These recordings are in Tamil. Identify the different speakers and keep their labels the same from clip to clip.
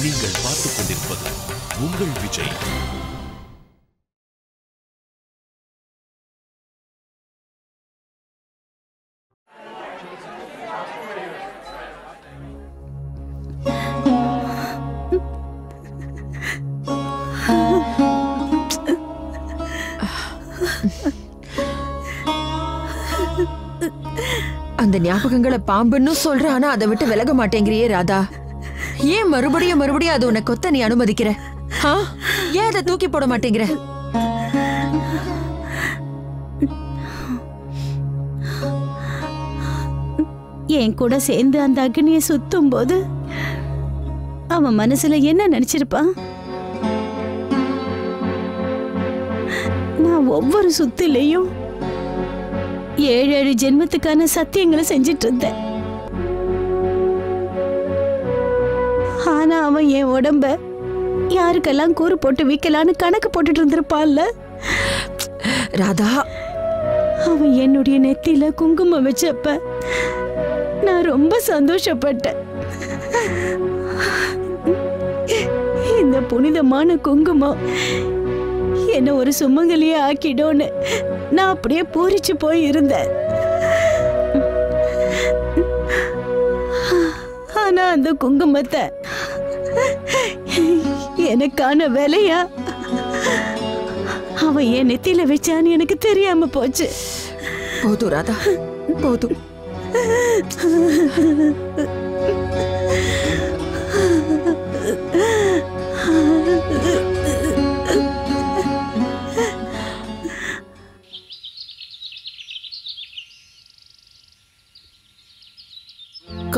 Speaker 1: நீங்கள் பார்த்துக் கொண்டிருப்பது உங்கள் விஜய்.
Speaker 2: அந்த ஞாபகங்களை பாம்புன்னு சொல்ற, ஆனா அதை விட்டு விலக மாட்டேங்கிறியே ராதா. ஏன் மறுபடியும் மறுபடியும் அது உனக்கு கொத்த நீ அனுமதிக்கிற? ஏன் அதை தூக்கி போட மாட்டேங்கிற?
Speaker 3: என் கூட சேர்ந்து அந்த அக்னியை சுத்தும் போது அவன் மனசுல என்ன நினைச்சிருப்பான்? நான் ஒவ்வொரு சுத்திலையும் 7 ஜென்மத்துக்கான சத்தியங்களை செஞ்சிட்டு இருந்தேன். ஆனா அவன் என் உடம்ப யாருக்கெல்லாம் கூறு போட்டு விக்கலான்னு கணக்கு போட்டுட்டு இருந்திருப்பான்ல
Speaker 2: ராதா.
Speaker 3: அவன் என்னுடைய நெத்தியில குங்குமம் வச்சப்ப நான் ரொம்ப சந்தோஷப்பட்டேன். இந்த புனிதமான குங்குமம் என்ன ஒரு சுமங்கலியே ஆக்கிடோன்னு நான் அப்படியே பூரிச்சு போய் இருந்தேன். ஆனா அந்த குங்குமத்தை எனக்கான வேலையா அவன் என் நெத்தியில வச்சான்னு எனக்கு தெரியாம போச்சு.
Speaker 2: போதும் ராதா, போதும்.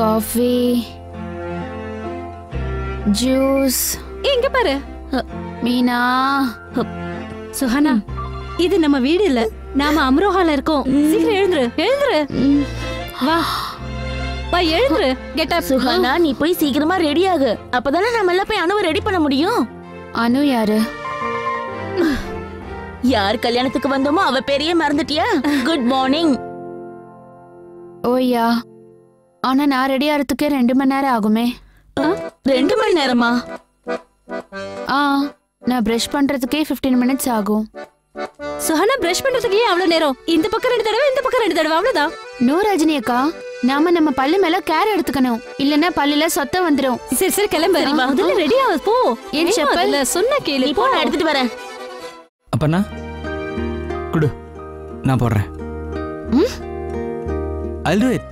Speaker 4: Coffee, juice.
Speaker 3: எங்க பாரு
Speaker 4: மீனா.
Speaker 3: சுஹானா, இது நம்ம வீடு இல்ல, நாம அம்ரோஹால இருக்கோம். சீக்கிரம் எழுந்துரு, எழுந்துரு. வா வா, எழுந்துரு. Get up.
Speaker 4: சுஹானா, நீ போய் சீக்கிரமா ரெடி ஆகு. அப்பதானே நம்ம எல்லாம் போய் அனுவை ரெடி பண்ண முடியும். அனு யாரு? யார் கல்யாணத்துக்கு வந்தோமோ அவ பேரையே மறந்துட்டியா? Good morning. ஓயா, ஆனா நான் ரெடி ஆகிறதுக்கே 2 மணி நேரம் ஆகுமே. 2 மணி நேரமா? நான் பிரஷ் பண்றதுக்கே 15 மினிட்ஸ் ஆகும்.
Speaker 3: சுஹானா, பிரஷ் பண்றதுக்கு ஏன் அவ்வளவு நேரம்? இந்த பக்கம் 2 தடவை, இந்த பக்கம் 2 தடவை, அவ்வளவுதான்.
Speaker 4: நோ ரஜினி அக்கா, நாம நம்ம பல்லு மேல கேர் எடுத்துக்கணும், இல்லன்னா பல்லுல சொத்த வந்துரும்.
Speaker 3: சரி சரி, கிளம்பு. முதல்ல ரெடி ஆகு, போ.
Speaker 4: என் செப்பல்
Speaker 3: சொன்ன கேளு, போ.
Speaker 4: நான் எடுத்துட்டு வரேன்.
Speaker 5: அப்பனா குடு, நான் போடுறேன். I'll do it.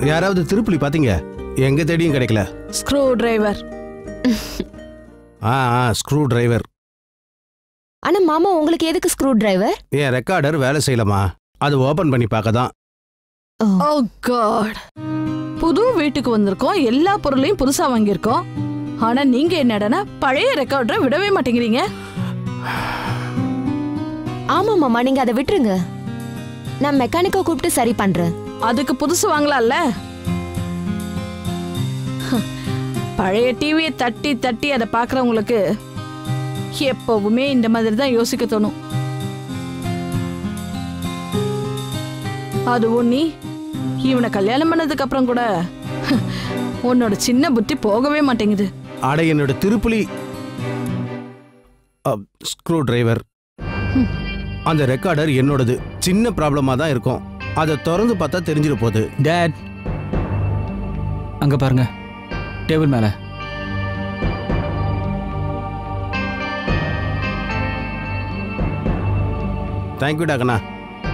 Speaker 6: யாராவது திருப்புலி பாத்தீங்க? எங்க தேடியும் கிடைக்கல.
Speaker 2: Screw driver.
Speaker 6: Screw driver.
Speaker 2: ஆனா மாமா, உங்களுக்கு எதுக்கு ஸ்க்ரூ டிரைவர்?
Speaker 6: என் ரெக்கார்டர் வேலை செய்யலமா, அது ஓபன் பண்ணி பார்க்கதான்.
Speaker 7: ஓ காட், புது வீட்டுக்கு வந்திருக்கோம், எல்லா பொருளையும் புதுசா வாங்கியிருக்கோம். ஆனா நீங்க என்னடனா பழைய ரெக்கார்டரை விடவே மாட்டேங்கிறீங்க.
Speaker 2: ஆமா மாமா, நீங்க அதை விட்டுருங்க. நான் மெக்கானிக்கை கூப்பிட்டு சரி பண்றேன்.
Speaker 7: அதுக்கு புதுசு வாங்கலாம்ல. பழைய டிவியை தட்டி தட்டி அதை பாக்குறவங்களுக்கு எப்பவுமே இந்த மாதிரி தான் யோசிக்க தோணும். அதுவும் நீ இவனை கல்யாணம் பண்ணதுக்கு அப்புறம் கூட உன்னோட சின்ன புத்தி போகவே மாட்டேங்குது.
Speaker 6: அட, என்னோட திருப்புலி ஸ்க்ரூ டிரைவர். அந்த ரெக்கார்டர் என்னோடது. சின்ன ப்ராப்ளமா தான் இருக்கும், அதை திறந்து பார்த்தா தெரிஞ்சிட போகுது.
Speaker 5: டேட், அங்க பாருங்க, டேபிள் மேல.
Speaker 6: தேங்க்யூ டாக்கண்ணா.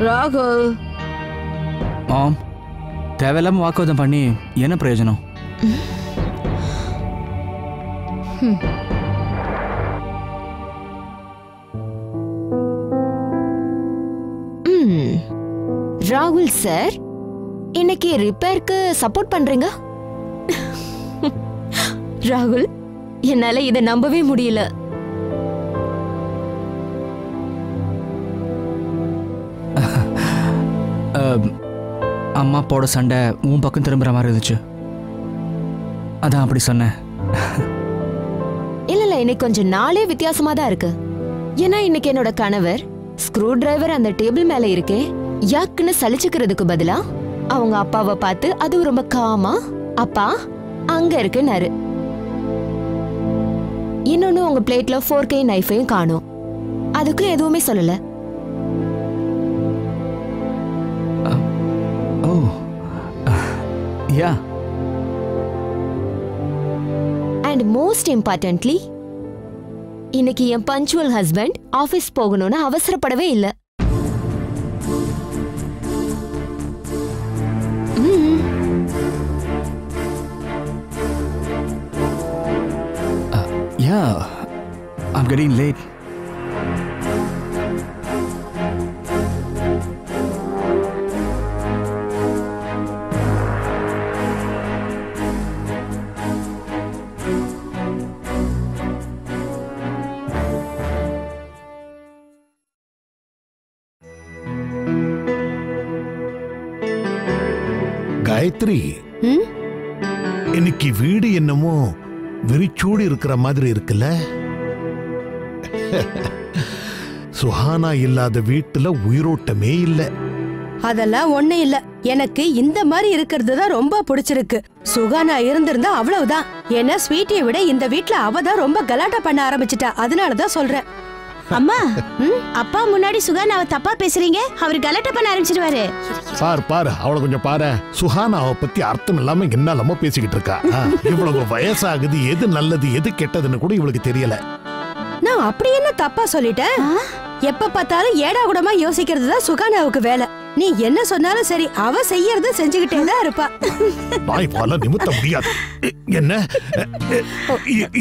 Speaker 7: ராகுல்,
Speaker 5: ஆம், தேவையில்லாம வாக்குவாதம் பண்ணி என்ன பிரயோஜனம்?
Speaker 2: ராகுல் சார், இன்னைக்கு ரிப்பேருக்கு சப்போர்ட் பண்றீங்க? ராகுல், என்னால இதை நம்பவே முடியல.
Speaker 5: அம்மா போட சண்டை உன் பக்கம் திரும்புற மாதிரி இருந்துச்சு, அதான் அப்படி சொன்னேன்.
Speaker 2: இல்ல, இன்னைக்கு கொஞ்சம் நாளே வித்தியாசமா தான் இருக்கு. ஏன்னா இன்னைக்கு என்னோட கணவர் ஸ்க்ரூ டிரைவர் அந்த டேபிள் மேல இருக்கே, யாக்குன்னு சலிச்சுக்கிறதுக்கு பதிலா அவங்க அப்பாவை பார்த்து அதுவும் ரொம்ப காமா, அப்பா
Speaker 8: அங்க இருக்குன்னாரு. இன்னொன்னு உங்க பிளேட்ல 4K நைஃபையும் காணோம். அதுக்கும் எதுவுமே சொல்லல.
Speaker 5: ஓ யா.
Speaker 8: அண்ட் மோஸ்ட் இம்பார்ட்டன்ட்லி, இன்னைக்கு என் பஞ்சுவல் ஹஸ்பண்ட் ஆபீஸ் போகணும்னு அவசரப்படவே இல்லை.
Speaker 5: Yeah, I'm getting late.
Speaker 9: Gayatri, இன்னைக்கு வீடு என்னமோ விரிச்சூடி இருக்கிற மாதிரி இருக்குல்ல? சுஹானா இல்லாத வீட்டுல உயிரோட்டமே இல்ல.
Speaker 10: அதெல்லாம் ஒண்ணு இல்ல, எனக்கு இந்த மாதிரி இருக்கிறது தான் ரொம்ப பிடிச்சிருக்கு. சுகானா இருந்திருந்தா அவ்வளவுதான். ஏன்னா ஸ்வீட்டியை விட இந்த வீட்டுல அவதான் ரொம்ப கலாட்டா பண்ண ஆரம்பிச்சிட்டா. அதனாலதான் சொல்றேன்.
Speaker 4: அம்மா, அப்பா முன்னாடி சுகானாவை தப்பா பேசுறீங்க. அவர் கலாட்டா பண்ண ஆரம்பிச்சிடுவாரு.
Speaker 9: பாரு அவளை கொஞ்சம் பாரு. சுஹானாவை பத்தி அர்த்தம் இல்லாம என்னெல்லாமோ பேசிக்கிட்டு இருக்கா. இவ்வளவு வயசாகுது, எது நல்லது எது கெட்டதுன்னு கூட இவளுக்கு தெரியல.
Speaker 10: நான் அப்படி என்ன தப்பா சொல்லிட்டேன்? எப்ப பார்த்தாலும் ஏடா கூடமா யோசிக்கிறது தான் சுகானாவுக்கு வேலை. நீ என்ன சொன்னாலும் சரி, அவ செய்யறத செஞ்சுக்கிட்டே தான் இருப்பா.
Speaker 9: பாய் பால நிமித்த முடியாது. என்ன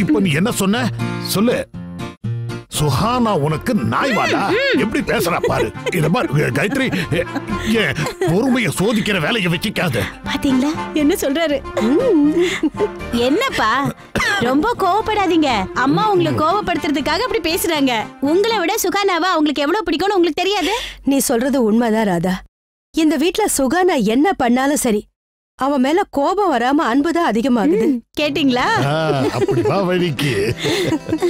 Speaker 9: இப்ப நீ என்ன சொன்ன சொல்லு. சுஹானா உனக்கு நாய்வாடா? எப்படி பேசுறா பாரு. இத பாரு காயத்ரி, பொறுமைய சோதிக்கிற வேலையை வச்சுக்காத.
Speaker 4: பாத்தீங்களா என்ன சொல்றாரு? என்னப்பா ரொம்ப கோவப்படாதீங்க. அம்மா உங்களை கோவப்படுத்துறதுக்காக அப்படி பேசுறாங்க. உங்களை விட சுகானாவா அவங்களுக்கு எவ்வளவு பிடிக்கும்னு உங்களுக்கு தெரியாது?
Speaker 10: நீ சொல்றது உண்மைதான் ராதா. இந்த வீட்டுல சுகானா என்ன பண்ணாலும் சரி, அவன் மேல கோபம் வராம அன்புதான் அதிகமாகுது.
Speaker 4: கேட்டீங்களா?
Speaker 9: அப்படிவா வழிக்கு.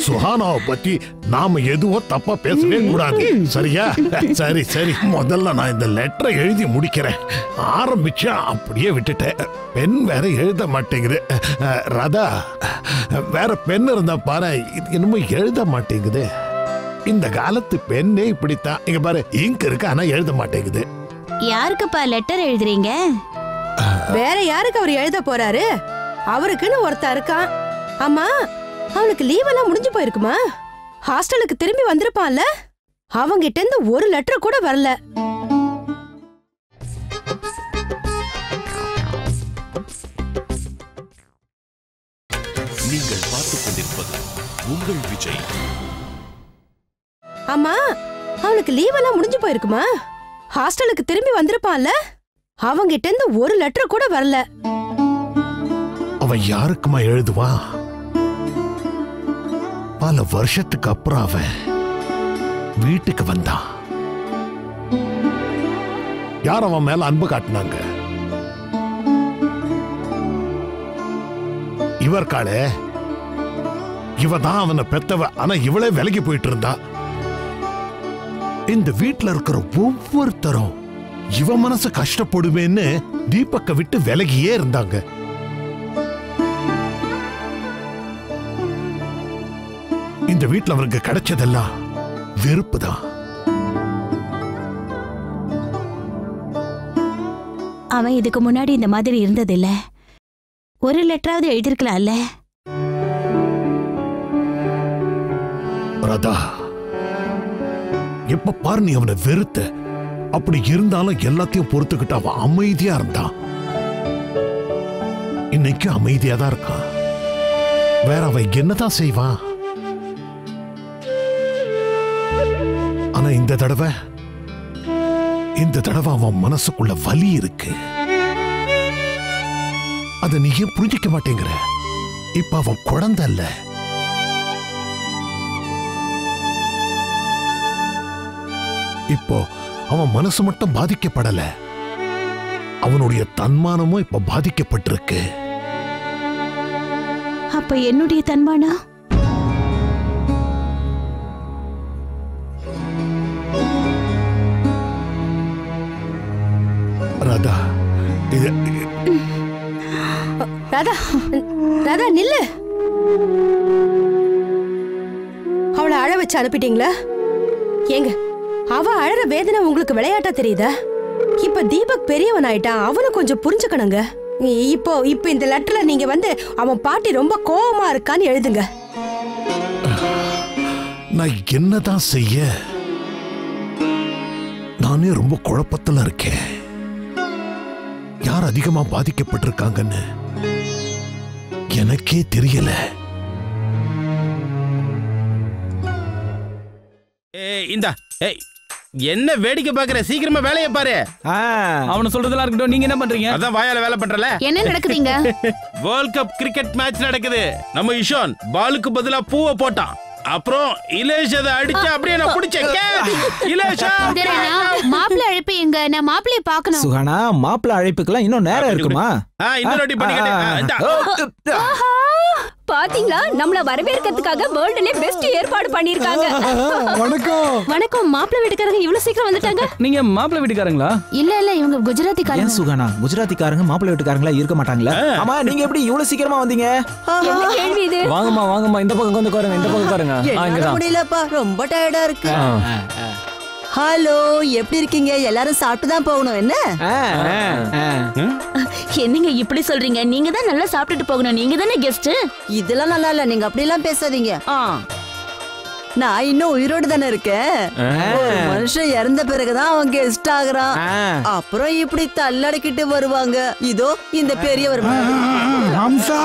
Speaker 9: சுஹானாவை பத்தி நாம எதுவும் தப்பா பேசவே கூடாது, சரியா? சரி சரி, முதல்ல நான் இந்த லெட்டரை எழுதி முடிக்கிறேன். ஆரம்பிச்சா அப்படியே விட்டுட்டேன். பெண் வேற எழுத மாட்டேங்குது. ராதா, வேற பெண் இருந்தா பாரு. இது என்னமோ எழுத மாட்டேங்குது. இந்த காலத்து பெண்ணே இப்படித்தான். இங்க பாரு, இங்க் இருக்கு ஆனா எழுத மாட்டேங்குது.
Speaker 4: யாருக்குப்பா லெட்டர் எழுதுறீங்க?
Speaker 10: வேற யாருக்கு அவர் எழுத போறாரு? அவருக்குன்னு ஒருத்தன் இருக்கான். ஆமா, அவனுக்கு லீவ் எல்லாம் முடிஞ்சு போயிருக்குமா? ஹாஸ்டலுக்கு திரும்பி வந்திருப்பான்ல? அவங்கிட்ட இருந்து ஒரு லெட்டர் கூட வரல.
Speaker 1: நீங்கள் பார்த்துக் கொண்டிருப்பது உங்கள் விஜய்.
Speaker 10: ஆமா, அவனுக்கு லீவ் எல்லாம் முடிஞ்சு போயிருக்குமா? ஹாஸ்டலுக்கு திரும்பி வந்திருப்பான்ல? அவங்கிட்ட இருந்து ஒரு லெட்டர் கூட வரல.
Speaker 9: அவன் யாருக்குமா எழுதுவான்? பல வருஷத்துக்கு அப்புறம் அவன் வீட்டுக்கு வந்தான். யார் அவன் மேல அன்பு காட்டினாங்க? இவர் காலே, இவதான் அவனை பெத்தவ. ஆனா இவளே விலகி போயிட்டு இருந்தா. இந்த வீட்டுல இருக்கிற ஒவ்வொருத்தரும் இவ மனசு கஷ்டப்படுவேன்னு தீபக்க விட்டு விலகியே இருந்தாங்க. இந்த வீட்டுல அவருக்கு கிடைச்சதெல்லாம் வெறுப்பு தான்.
Speaker 4: அவன் இதுக்கு முன்னாடி இந்த மாதிரி இருந்ததில்ல. ஒரு லெட்டராவது எழுதிருக்கலாம்ல.
Speaker 9: ராதா, எப்ப பாரு நீ அவனை வெறுத்த. அப்படி இருந்தாலும் எல்லாத்தையும் பொறுத்துக்கிட்டு அவன் அமைதியா இருந்தான். இன்னைக்கு அமைதியா தான் இருக்கான். வேற அவன் என்னதான் செய்வான்? ஆனா இந்த தடவை அவன் மனசுக்குள்ள வலி இருக்கு. அத நீ ஏன் புரிஞ்சிக்க மாட்டேங்கிற? இப்ப அவன் குழந்தை இல்ல. இப்போ அவன் மனசு மட்டும் பாதிக்கப்படல, அவனுடைய தன்மானமும் இப்ப பாதிக்கப்பட்டிருக்கு.
Speaker 4: அப்ப என்னுடைய தன்மானம்?
Speaker 9: ராதா,
Speaker 10: ராதா ராதா நில்லு. அவளை அழ வச்சு அனுப்பிட்டீங்களா? ஏங்க அவ அழற வேதனை உங்களுக்கு விளையாட்டா தெரியுதா? இப்ப தீபக் பெரியவன் ஆயிட்டான், அவனை கொஞ்சம் புரிஞ்சுக்கணுங்க. இப்போ இந்த லெட்டர்ல நீங்க வந்து அவன் பாட்டி ரொம்ப கோவமா இருக்கான்னு எழுதுங்க.
Speaker 9: நான் என்னதான் செய்ய? நானே ரொம்ப குழப்பத்துல இருக்கேன். யார் அதிகமா பாதிக்கப்பட்டிருக்காங்கன்னு எனக்கே தெரியல.
Speaker 11: இந்தா என்ன வேடிக்கை பாக்குற? சீக்கிரமா வேலையை பாரு.
Speaker 5: அவன சொல்றதெல்லாம் இருக்கட்டும், நீங்க என்ன பண்றீங்க?
Speaker 11: அதான் வாயால வேலை பண்றல.
Speaker 3: என்ன நடக்குதுங்க?
Speaker 11: வேர்ல்ட் கப் கிரிக்கெட் மேட்ச் நடக்குது. நம்ம இஷான் பாலுக்கு பதிலா பூவை போட்டான். அப்புறம் இலேஷ் அதை அடிச்சு அப்படியே நான் பிடிச்சேன். இலேஷா
Speaker 3: மாப்பிள்ளை அழைப்பு எங்க? நான் மாப்பிள்ளைய பார்க்கணும்.
Speaker 12: சுகானா, மாப்பிள்ளை அழைப்புக்கெல்லாம் இன்னும் நேரம் இருக்குமா?
Speaker 11: இந்த வாட்டி பண்ணிக்கிட்டேன்.
Speaker 4: பாத்தீங்களா, நம்மள வரவேற்கிறதுக்காக வேர்ல்ட்லயே பெஸ்ட் ஏற்பாடு பண்ணிருக்காங்க.
Speaker 5: வணக்கம்.
Speaker 3: வணக்கம். மாப்பிள்ளை வீட்டுக்காரங்க இவ்வளவு சீக்கிரம் வந்துட்டாங்க.
Speaker 5: நீங்க மாப்பிள்ளை வீட்டுக்காரங்களா?
Speaker 3: இல்ல இவங்க குஜராத்திக்காரங்க.
Speaker 12: ஏன் சுகானா, குஜராத்திக்காரங்க மாப்பிள்ளை வீட்டுக்காரங்களா இருக்க மாட்டாங்களா? ஆமா, நீங்க எப்படி இவ்வளவு சீக்கிரமா வந்தீங்க?
Speaker 4: என்ன கேள்வி இது?
Speaker 5: வாங்கம்மா இந்த பக்கம் வந்து உட்காருங்க. இந்த பக்கம் உட்காருங்க.
Speaker 13: என்னால முடியலப்பா, ரொம்ப டயர்டா இருக்கு. ஹலோ, எப்படி இருக்கீங்க? எல்லாரும் சாப்பிட்டு தான் போகணும். என்ன
Speaker 4: என்னங்க இப்படி சொல்றீங்க? நீங்க தான் நல்லா சாப்பிட்டுட்டு போகணும். நீங்க தானே கெஸ்ட்.
Speaker 13: இதெல்லாம் நல்லா இல்ல, நீங்க அப்படி எல்லாம் பேசாதீங்க. நான் இன்னும் உயிரோடு தானே இருக்கேன். ஒரு மனுஷன் இறந்த பிறகுதான் அவன் கெஸ்ட் ஆகுறான். அப்புறம் இப்படி தள்ளடக்கிட்டு வருவாங்க. இதோ இந்த பெரியவர்
Speaker 14: ஹம்சா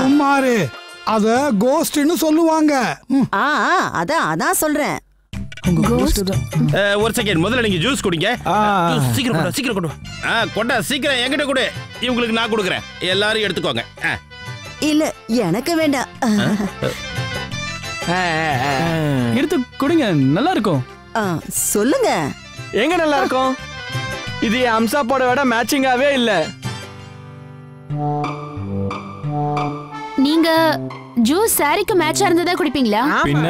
Speaker 14: குமாரு, அத கோஸ்ட்னு சொல்லுவாங்க.
Speaker 13: அதான் சொல்றேன்.
Speaker 11: ஒரு செகண்ட், முதல்ல நீங்க ஜூஸ் குடிங்க. சீக்கிரம் கொண்டு வா. கொண்டா சீக்கிரம், என்கிட்ட கொடு. இவங்களுக்கு நான் கொடுக்குறேன். எல்லாரும் எடுத்துக்கோங்க.
Speaker 13: இல்ல எனக்கு வேண்டாம்.
Speaker 5: எடுத்து குடிங்க, நல்லா இருக்கும்.
Speaker 13: சொல்லுங்க.
Speaker 5: எங்க நல்லா இருக்கும்? இது அம்சா போட விட மேட்சிங்காவே இல்ல.
Speaker 3: நீங்க ஜூஸ் சாரிக்கு மேட்சா இருந்ததா குடிப்பீங்களா?
Speaker 5: பின்ன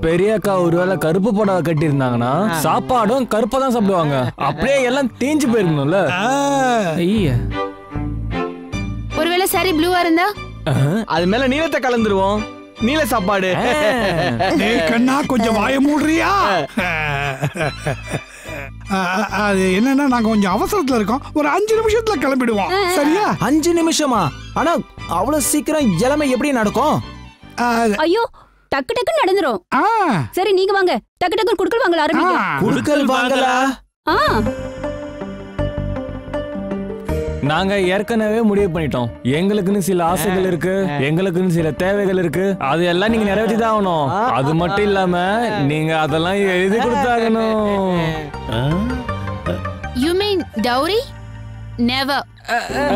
Speaker 5: பெரிய அக்கா ஒருவேளை கருப்பு புடவை கட்டி இருந்தாங்கன்னா சாப்பாடும் கருப்பா தான் சாப்பிடுவாங்க. அப்படியே எல்லாம் தேஞ்சு போயிருக்கணும்ல.
Speaker 3: ஒருவேளை சாரி ப்ளூவா இருந்தா
Speaker 5: அது மேல நீலத்தை கலந்துருவோம். நீல சாப்பாடு.
Speaker 14: கண்ணா, கொஞ்சம் வாய மூடுறியா? அது என்னன்னா, நாங்க கொஞ்சம் அவசரத்துல இருக்கோம். ஒரு 5 நிமிஷத்துல கிளம்பிடுவோம். சரியா?
Speaker 12: 5 நிமிஷமா? ஆனா அவ்வளவு சீக்கிரம் இளமை எப்படி நடக்கும்?
Speaker 4: ஐயோ, டக்கு டக்கு நடந்துரும். சரி, நீங்க வாங்க. டக்கு டக்கு குடுக்கல் வாங்கல ஆரம்பிங்க.
Speaker 12: குடுக்கல் வாங்கலா?
Speaker 5: நாங்க ஏற்கனவே முடிவு பண்ணிட்டோம். எங்களுக்குன்னு சில ஆசைகள் இருக்கு, எங்களுக்குன்னு சில தேவைகள் இருக்கு. அது எல்லாம் நீங்க நிறைவேற்றி தான் ஆகணும். அது மட்டும் இல்லாம நீங்க அதெல்லாம் எழுதி கொடுத்தாகணும்.
Speaker 3: You mean dowry? Never.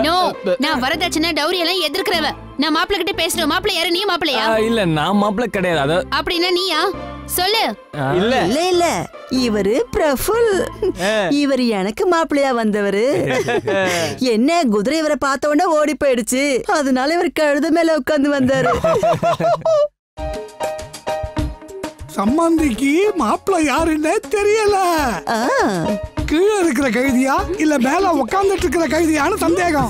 Speaker 3: No. நான் வரதட்சணை டவுரி எல்லாம் எதிர்க்கிறவ. நான் மாப்பிள்ளை கிட்ட பேசணும். மாப்பிள்ளை யாரு? நீ மாப்பிள்ளையா?
Speaker 5: இல்ல, நான் மாப்பிள்ளை கிடையாது.
Speaker 3: அப்படின்னா நீயா? சொல்லு.
Speaker 13: இல்ல இவரு பிரஃபுல். இவர் எனக்கு மாப்பிள்ளையா வந்தவரு. என்ன குதிரை இவரை பார்த்த உடனே ஓடி போயிடுச்சு. அதனால இவர் கழுத மேல உட்கார்ந்து வந்தாரு.
Speaker 14: சம்பந்திக்கு மாப்பிள்ளை யாருன்னு தெரியல. கீழே இருக்கிற கைதியா இல்ல மேல உட்கார்ந்துட்டு இருக்கிற கைதியான்னு சந்தேகம்.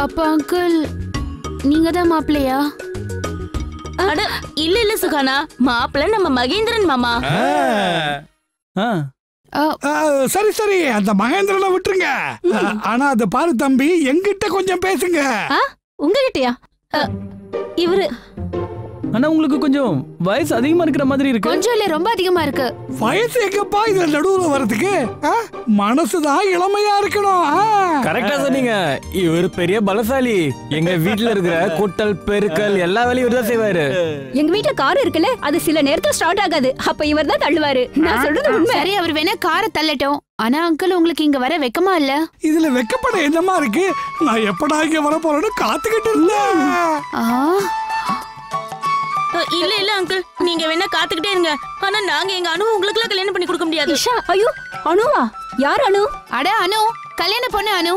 Speaker 3: அப்பா அங்கிள், நீங்க தான் மாப்பிள்ளையா?
Speaker 4: அட இல்ல சுகானா, மாப்பிள்ளை நம்ம மகேந்திரன் மாமா.
Speaker 14: சரி, அந்த மகேந்திரனை விட்டுருங்க. ஆனா அது பாரு தம்பி, எங்கிட்ட கொஞ்சம் பேசுங்க.
Speaker 4: உங்ககிட்டயா? இவரு
Speaker 5: ஆனா உங்களுக்கு கொஞ்சம் வயசு அதிகமா இருக்கிற மாதிரி இருக்கு.
Speaker 3: கொஞ்சம் இல்ல, ரொம்ப அதிகமா இருக்கு.
Speaker 14: வயசு எங்கப்பா இதுல நடுவுல வரதுக்கு? மனசுதான் இளமையா இருக்கணும்.
Speaker 5: கரெக்டா சொன்னீங்க. இவர் பெரிய பலசாலி. எங்க வீட்டுல இருக்கிற கூட்டல் பெருக்கல் எல்லா வேலையும் இவர் தான் செய்வாரு.
Speaker 4: எங்க வீட்டுல கார் இருக்குல்ல, அது சில நேரத்துல ஸ்டார்ட் ஆகாது. அப்ப இவர் தான் தள்ளுவாரு. நான் சொல்றது உண்மை.
Speaker 3: சரி, அவர் வேணா காரை தள்ளட்டும். ஆனா அங்கிள், உங்களுக்கு இங்க வர வெக்கமா இல்ல?
Speaker 14: இதுல வெக்கப்பட என்னமா இருக்கு? நான் எப்படா இங்க வர போறேன்னு காத்துக்கிட்டு இருந்தேன்.
Speaker 4: இல்ல அங்கிள், நீங்க வேணா காத்துக்கிட்டே இருங்க. ஆனா நாங்க எங்க அனு உங்களுக்கு எல்லாம் கல்யாணம் பண்ணி கொடுக்க முடியாது. ஐயோ, அனுவா? யார் அனு?
Speaker 3: அட அனு, கல்யாண பொண்ணு அனு.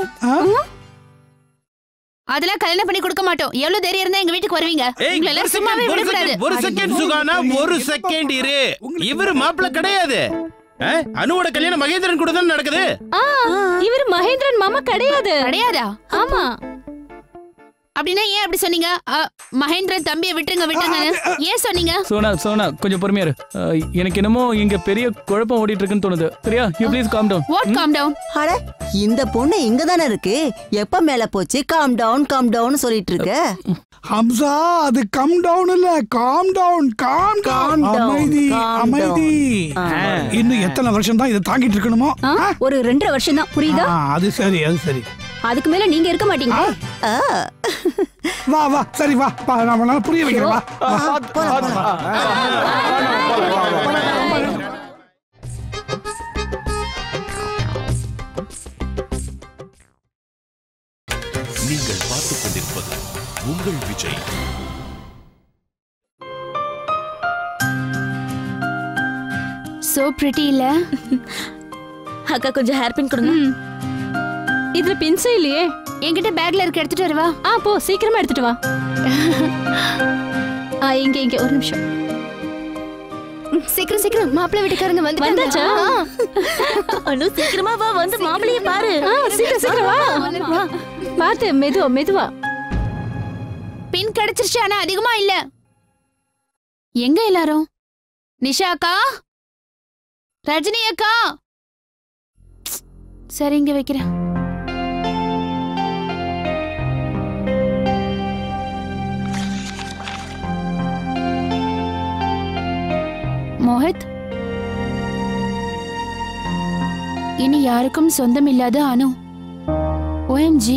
Speaker 3: அதெல்லாம் கல்யாணம் பண்ணி கொடுக்க மாட்டோம். எவ்வளவு தைரியம் இருந்தா எங்க வீட்டுக்கு வருவீங்க? உங்களை எல்லாம் சும்மாவே விட கூடாது.
Speaker 11: ஒரு செகண்ட் சுகானா, ஒரு செகண்ட் இரு. இவரு மாப்பிள்ளை கிடையாது. அனுவோட கல்யாணம் மகேந்திரன் கூட தான் நடக்குது.
Speaker 3: இவர் மகேந்திரன் மாமா கிடையாது.
Speaker 15: கிடையாதா?
Speaker 3: ஆமா.
Speaker 15: அப்படின்னா ஏன் அப்படி சொன்னீங்க? மகேந்திரன் தம்பியை விட்டுருங்க ஏன் சொன்னீங்க?
Speaker 5: சோனா கொஞ்சம் பொறுமையா இரு. எனக்கு என்னமோ இங்க பெரிய குழப்பம் ஓடிட்டு இருக்குன்னு தோணுது. சரியா? You please calm down.
Speaker 15: What calm down?
Speaker 13: அட இந்த பொண்ணு இங்க தானே இருக்கு. எப்ப மேல போச்சு காம் டவுன் சொல்லிட்டு இருக்க?
Speaker 14: ஹம்சா அது கம் டவுன் இல்ல, காம் டவுன். அமைதி. இன்னும் எத்தனை வருஷம் தான் இதை தாங்கிட்டு இருக்கணுமோ?
Speaker 4: ஒரு 2.5 வருஷம் தான். புரியுதா?
Speaker 14: அது சரி.
Speaker 4: அதுக்கு மேல நீங்க இருக்க மாட்டீங்க.
Speaker 14: வா சரி வா நம்ம புரிய வைக்கிறேன்.
Speaker 1: நீங்கள் பார்த்துக் கொண்டிருப்பது உங்கள் விஜய்.
Speaker 15: சோ பிரிட்டி இல்ல?
Speaker 3: அக்கா கொஞ்சம் ஹேர் பின் கொடுங்க. இதுல பின்ஸே இல்லையே.
Speaker 15: என்கிட்ட பேக்ல இருக்க எடுத்துட்டு வரவா?
Speaker 3: போ சீக்கிரமா எடுத்துட்டு வா. இங்க ஒரு நிமிஷம்.
Speaker 15: சீக்கிரம் மாப்பிள்ளை வீட்டுக்காரங்க
Speaker 3: வந்தாச்சா?
Speaker 15: அனு சீக்கிரமா வா, வந்து மாப்பிள்ளைய பாரு.
Speaker 3: சீக்கிரம் வா. பாத்து மெதுவா.
Speaker 15: பின் கிடைச்சிருச்சு, ஆனா அதிகமா இல்ல. எங்க எல்லாரும்? நிஷா அக்கா, ரஜினி அக்கா. சரி இங்க வைக்கிறேன். மோஹித், இனி யாருக்கும் சொந்தம் இல்லாத அனு. OMG.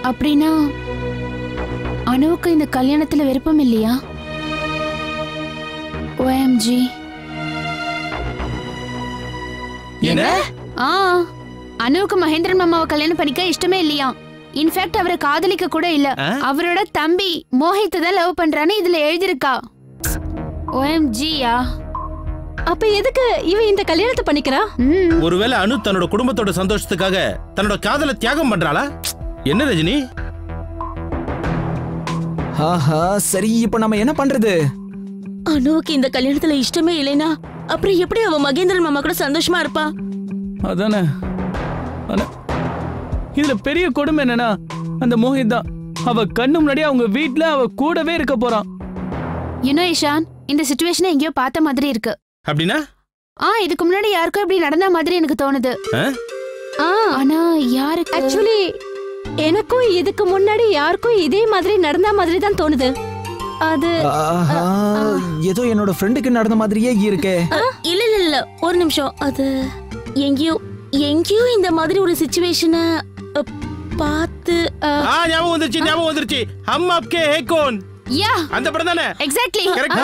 Speaker 15: அப்படின்னா அனுவுக்கு இந்த கல்யாணத்துல விருப்பம் இல்லையா? OMG.
Speaker 5: என்ன?
Speaker 15: அனுவுக்கு மகேந்திரன் மாமாவை கல்யாணம் பண்ணிக்க இஷ்டமே இல்லையா? இன்ஃபேக்ட் அவரை காதலிக்க கூட இல்ல. அவரோட தம்பி மோஹித் தான் லவ் பண்றான்னு இதுல எழுதிருக்கா. OMGயா.
Speaker 3: அப்ப எதுக்கு இவ இந்த கல்யாணத்தை பண்ணிக்கிறா?
Speaker 11: ஒருவேளை அனு தன்னோட குடும்பத்தோட சந்தோஷத்துக்காக தன்னோட காதலை தியாகம் பண்றாளா? என்ன ரஜினி?
Speaker 12: சரி இப்ப நம்ம என்ன பண்றது?
Speaker 16: அனுவுக்கு இந்த கல்யாணத்துல இஷ்டமே இல்லைனா அப்புறம் எப்படி அவ மகேந்திரன் மாமா கூட சந்தோஷமா இருப்பா?
Speaker 5: அதானே. இதுல பெரிய கொடுமை என்னன்னா அந்த மோஹித் தான் அவ கண்ணு முன்னாடி அவங்க வீட்ல அவ கூடவே இருக்க போறான்.
Speaker 15: இஷான், இந்த சிச்சுவேஷனை எங்கேயோ பார்த்த மாதிரி இருக்கு.
Speaker 11: அப்படின்னா?
Speaker 15: இதுக்கு முன்னாடி யாருக்கும் இப்படி நடந்த மாதிரி எனக்கு தோணுது. ஆனா யாருக்கு?
Speaker 3: ஆக்சுவலி எனக்கும் இதுக்கு முன்னாடி யாருக்கும் இதே மாதிரி நடந்த மாதிரி தான் தோணுது. அது
Speaker 12: ஏதோ என்னோட ஃப்ரெண்டுக்கு நடந்த மாதிரியே இருக்கே.
Speaker 16: இல்ல ஒரு நிமிஷம். அது எங்கேயோ இந்த மாதிரி ஒரு சிச்சுவேஷனை பார்த்து
Speaker 11: ஞாபகம் வந்துருச்சு. ஹம் ஆப்கே ஹே கோன்.
Speaker 15: யா,
Speaker 11: அந்த படம் தானே?
Speaker 15: எக்ஸாக்ட்லி.
Speaker 11: கரெக்ட்.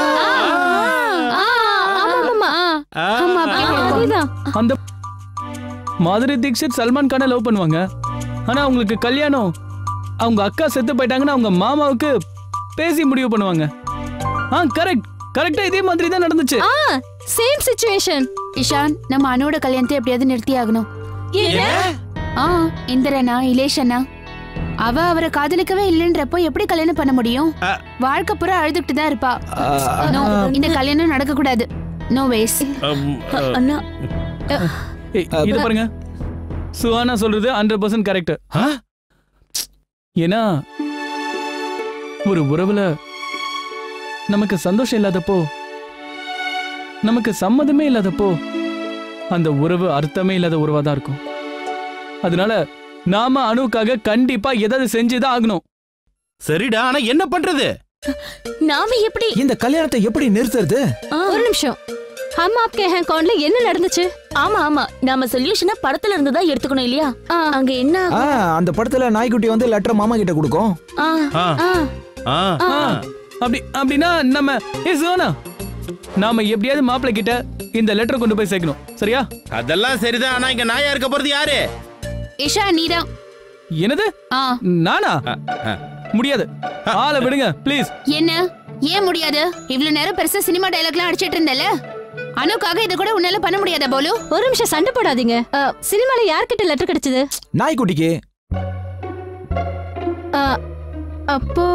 Speaker 5: அந்த மாதுரி தீக்ஷித் சல்மான் கானை லவ் பண்ணுவாங்க. ஆனா அவங்களுக்கு கல்யாணம் அவங்க அக்கா செத்து போயிட்டாங்கன்னா அவங்க மாமாவுக்கு பேசி முடிவு பண்ணுவாங்க. கரெக்ட்டா இதே மாதிரி தான் நடந்துச்சு.
Speaker 3: Same situation.
Speaker 15: இஷான், நம்ம அனுவோட கல்யாணத்தை எப்படியாவது நிறுத்தி ஆகணும். இந்திரனா, இலேஷனா, அவரை காதலிக்கவே இல்லன்றப்போ எப்படி கல்யாணம் பண்ண முடியும்? வாழ்க்கை பூரா அழுதுகிட்டு தான் இருப்பா. இந்த கல்யாணம் நடக்க கூடாது. No ways.
Speaker 16: அண்ணா
Speaker 5: இது பாருங்க, சுஹானா சொல்றது 100% கரெக்ட். ஏன்னா ஒரு உறவுல நமக்கு சந்தோஷம் இல்லாதப்போ, நமக்கு சம்மதமே இல்லாதப்போ அந்த உறவு அர்த்தமே இல்லாத உறவா தான் இருக்கும். அதனால நாம அனுவுக்காக கண்டிப்பா ஏதாவது செஞ்சுதான் ஆகணும்.
Speaker 11: சரிடா, ஆனா என்ன பண்றது?
Speaker 16: நாம எப்படி
Speaker 12: இந்த கல்யாணத்தை எப்படி நிறுத்துறது?
Speaker 3: ஒரு நிமிஷம். ஹம் ஆப்கே ஹே கோன்ல என்ன நடந்துச்சு?
Speaker 16: ஆமா நாம சொல்யூஷனை படத்துல இருந்து தான் எடுத்துக்கணும் இல்லையா? அங்க என்ன?
Speaker 12: அந்த படத்துல நாய்க்குட்டி வந்து லெட்டர் மாமா கிட்ட கொடுக்கும்.
Speaker 5: அப்படின்னா நம்ம சுஹானா, நாம எப்படியாவது மாப்பிள்ளை கிட்ட இந்த லெட்டர் கொண்டு போய் சேர்க்கணும். சரியா?
Speaker 11: அதெல்லாம் சரிதான். ஆனா இங்க நாயா இருக்க போறது யாரு?
Speaker 15: இஷா, நீதான்.
Speaker 5: என்னது? நானா? முடியாது. ஆளை விடுங்க ப்ளீஸ்.
Speaker 15: என்ன? ஏன் முடியாது? இவ்வளவு நேரம் பெருசா சினிமா டயலாக்லாம் அடிச்சிட்டு இருந்தல. அனுக்காக இத கூட உன்னால பண்ண முடியாதா போலு?
Speaker 3: ஒரு நிமிஷம் சண்டை போடாதீங்க. சினிமால யார்கிட்ட லெட்டர் கிடைச்சது?
Speaker 12: நாய்க்குட்டிக்கு.
Speaker 3: அப்போ